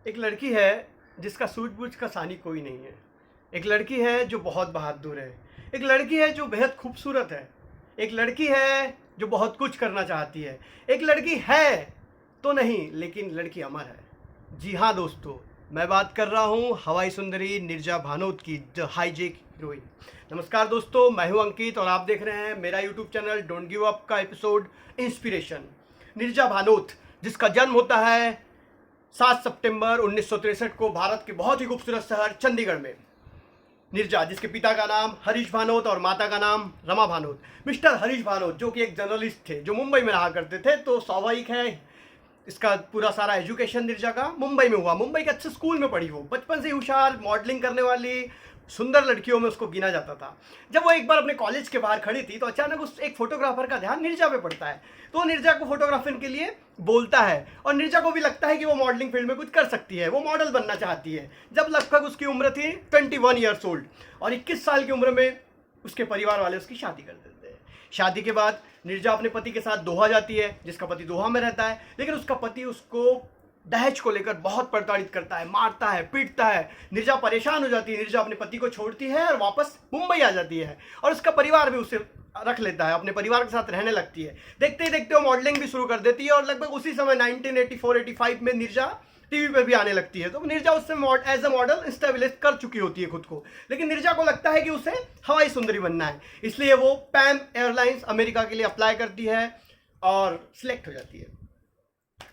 एक लड़की है जिसका सूझबूझ का सानी कोई नहीं है। एक लड़की है जो बहुत बहादुर है। एक लड़की है जो बेहद खूबसूरत है। एक लड़की है जो बहुत कुछ करना चाहती है। एक लड़की है तो नहीं, लेकिन लड़की अमर है। जी हाँ दोस्तों, मैं बात कर रहा हूँ हवाई सुंदरी नीरजा भानोत की, द हाईजेक हीरोइन। नमस्कार दोस्तों, मैं हूँ अंकित और आप देख रहे हैं मेरा YouTube channel don't give up का एपिसोड इंस्पिरेशन। नीरजा भानोत, जिसका जन्म होता है 7 सितंबर 1963 को भारत के बहुत ही खूबसूरत शहर चंडीगढ़ में। नीरजा, जिसके पिता का नाम हरीश भानोत और माता का नाम रमा भानोत। मिस्टर हरीश भानोत जो कि एक जर्नलिस्ट थे, जो मुंबई में रहा करते थे, तो स्वाभाविक है इसका पूरा सारा एजुकेशन नीरजा का मुंबई में हुआ। मुंबई के अच्छे स्कूल में पढ़ी वो। बचपन से होशियार, मॉडलिंग करने वाली सुंदर लड़कियों में उसको गिना जाता था। जब वो एक बार अपने कॉलेज के बाहर खड़ी थी तो अचानक उस एक फोटोग्राफर का ध्यान नीरजा पे पड़ता है। तो वो नीरजा को फोटोग्राफिंग के लिए बोलता है और नीरजा को भी लगता है कि वो मॉडलिंग फील्ड में कुछ कर सकती है, वो मॉडल बनना चाहती है। जब लगभग उसकी उम्र थी 21 ईयर्स ओल्ड और 21 साल की उम्र में उसके परिवार वाले उसकी शादी कर देते हैं। शादी के बाद नीरजा अपने पति के साथ दोहा जाती है, जिसका पति दोहा में रहता है, लेकिन उसका पति उसको दहेज को लेकर बहुत प्रताड़ित करता है, मारता है, पीटता है। नीरजा परेशान हो जाती है। नीरजा अपने पति को छोड़ती है और वापस मुंबई आ जाती है और उसका परिवार भी उसे रख लेता है, अपने परिवार के साथ रहने लगती है। देखते ही देखते वो मॉडलिंग भी शुरू कर देती है और लगभग उसी समय 1984-85 में नीरजा टीवी पे भी आने लगती है। तो नीरजा उससे एज अ मॉडल स्टेबलिश कर चुकी होती है खुद को, लेकिन नीरजा को लगता है कि उसे हवाई सुंदरी बनना है, इसलिए वो पैम एयरलाइंस अमेरिका के लिए अप्लाई करती है और सिलेक्ट हो जाती है।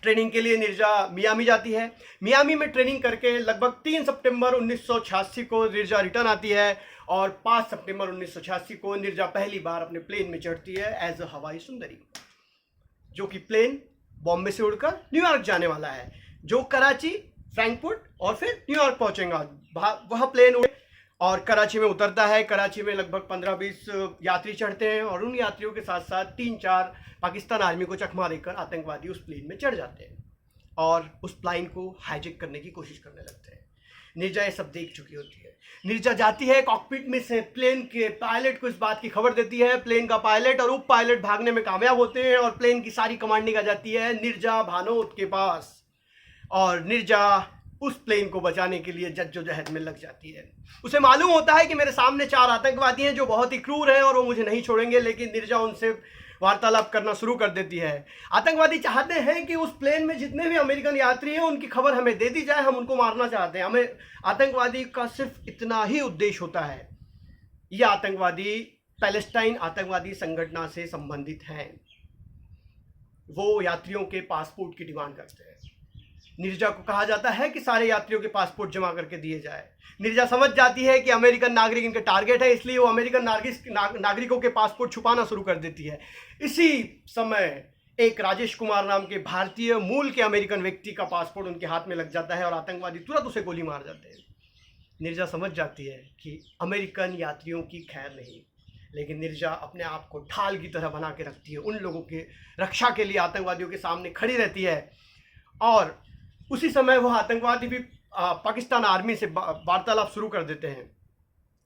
ट्रेनिंग के लिए नीरजा मियामी जाती है। मियामी में ट्रेनिंग करके लगभग 3 सितंबर 1986 को नीरजा रिटर्न आती है और 5 सितंबर 1986 को नीरजा पहली बार अपने प्लेन में चढ़ती है एज अ हवाई सुंदरी, जो कि प्लेन बॉम्बे से उड़कर न्यूयॉर्क जाने वाला है, जो कराची, फ्रैंकफर्ट और फिर न्यूयॉर्क पहुंचेगा। वह प्लेन उड़े और कराची में उतरता है। कराची में लगभग 15-20 यात्री चढ़ते हैं और उन यात्रियों के साथ साथ 3-4 पाकिस्तान आर्मी को चकमा देकर आतंकवादी उस प्लेन में चढ़ जाते हैं और उस प्लेन को हाईजैक करने की कोशिश करने लगते हैं। नीरजा ये सब देख चुकी होती है। नीरजा जाती है कॉकपिट में से, प्लेन के पायलट को इस बात की खबर देती है। प्लेन का पायलट और उप पायलट भागने में कामयाब होते हैं और प्लेन की सारी कमांडिंग आ जाती है नीरजा भानोत के पास और नीरजा उस प्लेन को बचाने के लिए जद्दोजहद में लग जाती है। उसे मालूम होता है कि मेरे सामने 4 आतंकवादी हैं जो बहुत ही क्रूर हैं और वो मुझे नहीं छोड़ेंगे, लेकिन नीरजा उनसे वार्तालाप करना शुरू कर देती है। आतंकवादी चाहते हैं कि उस प्लेन में जितने भी अमेरिकन यात्री हैं उनकी खबर हमें दे दी जाए, हम उनको मारना चाहते हैं। हमें आतंकवादी का सिर्फ इतना ही उद्देश्य होता है। ये आतंकवादी पैलेस्टाइन आतंकवादी संगठन से संबंधित हैं। वो यात्रियों के पासपोर्ट की डिमांड करते हैं। नीरजा को कहा जाता है कि सारे यात्रियों के पासपोर्ट जमा करके दिए जाए। नीरजा समझ जाती है कि अमेरिकन नागरिक इनके टारगेट है, इसलिए वो अमेरिकन नागरिकों के पासपोर्ट छुपाना शुरू कर देती है। इसी समय एक राजेश कुमार नाम के भारतीय मूल के अमेरिकन व्यक्ति का पासपोर्ट उनके हाथ में लग जाता है और आतंकवादी तुरंत उसे गोली मार जाते हैं। नीरजा समझ जाती है कि अमेरिकन यात्रियों की खैर नहीं, लेकिन नीरजा अपने आप को ढाल की तरह बना के रखती है। उन लोगों के रक्षा के लिए आतंकवादियों के सामने खड़ी रहती है और उसी समय वह आतंकवादी भी पाकिस्तान आर्मी से वार्तालाप शुरू कर देते हैं।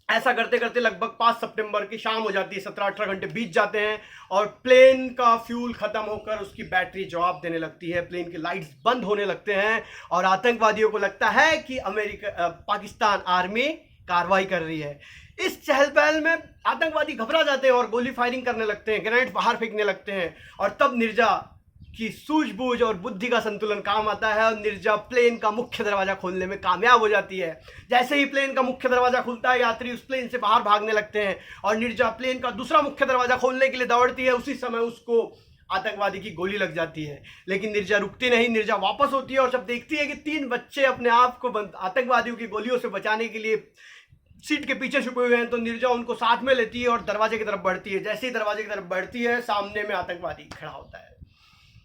ऐसा करते करते लगभग 5 सितंबर की शाम हो जाती है। 17-18 घंटे बीत जाते हैं और प्लेन का फ्यूल खत्म होकर उसकी बैटरी जवाब देने लगती है। प्लेन के लाइट्स बंद होने लगते हैं और आतंकवादियों को लगता है कि पाकिस्तान आर्मी कार्रवाई कर रही है। इस चहल पहल में आतंकवादी घबरा जाते हैं और गोली फायरिंग करने लगते हैं, ग्रेनेड बाहर फेंकने लगते हैं और तब नीरजा की सूझबूझ और बुद्धि का संतुलन काम आता है और नीरजा प्लेन का मुख्य दरवाजा खोलने में कामयाब हो जाती है। जैसे ही प्लेन का मुख्य दरवाजा खुलता है, यात्री उस प्लेन से बाहर भागने लगते हैं और नीरजा प्लेन का दूसरा मुख्य दरवाजा खोलने के लिए दौड़ती है। उसी समय उसको आतंकवादी की गोली लग जाती है, लेकिन नीरजा रुकती नहीं। नीरजा वापस होती है और जब देखती है कि 3 बच्चे अपने आप को आतंकवादियों की गोलियों से बचाने के लिए सीट के पीछे छुपे हुए हैं, तो नीरजा उनको साथ में लेती है और दरवाजे की तरफ बढ़ती है। जैसे ही दरवाजे की तरफ बढ़ती है, सामने में आतंकवादी खड़ा होता है।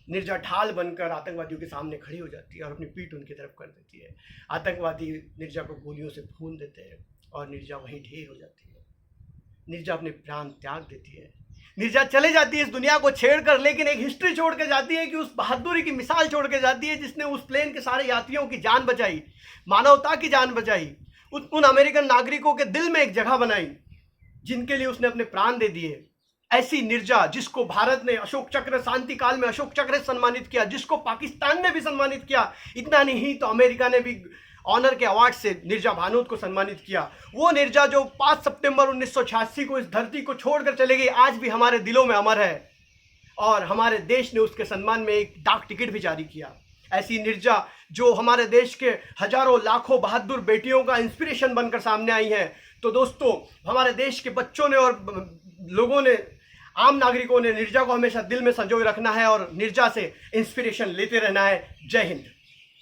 नीरजा ढाल बनकर आतंकवादियों के सामने खड़ी हो जाती है और अपनी पीठ उनकी तरफ कर देती है। आतंकवादी नीरजा को गोलियों से भून देते हैं और नीरजा वहीं ढेर हो जाती है। नीरजा अपने प्राण त्याग देती है। नीरजा चले जाती है इस दुनिया को छेड़कर, लेकिन एक हिस्ट्री छोड़ के जाती है कि उस बहादुरी की मिसाल छोड़ के जाती है जिसने उस प्लेन के सारे यात्रियों की जान बचाई, मानवता की जान बचाई, उन अमेरिकन नागरिकों के दिल में एक जगह बनाई जिनके लिए उसने अपने प्राण दे दिए। ऐसी निर्जा जिसको भारत ने अशोक चक्र, शांति काल में अशोक चक्र से सम्मानित किया, जिसको पाकिस्तान ने भी सम्मानित किया, इतना नहीं तो अमेरिका ने भी ऑनर के अवार्ड से निर्जा भानोद को सम्मानित किया। वो निर्जा जो 5 सितंबर 1986 को इस धरती को छोड़कर चले गई, आज भी हमारे दिलों में अमर है और हमारे देश ने उसके सम्मान में एक डाक टिकट भी जारी किया। ऐसी निर्जा जो हमारे देश के हजारों लाखों बहादुर बेटियों का इंस्पिरेशन बनकर सामने आई है। तो दोस्तों, हमारे देश के बच्चों ने और लोगों ने, आम नागरिकों ने निर्जा को हमेशा दिल में संजोए रखना है और निर्जा से इंस्पिरेशन लेते रहना है। जय हिंद।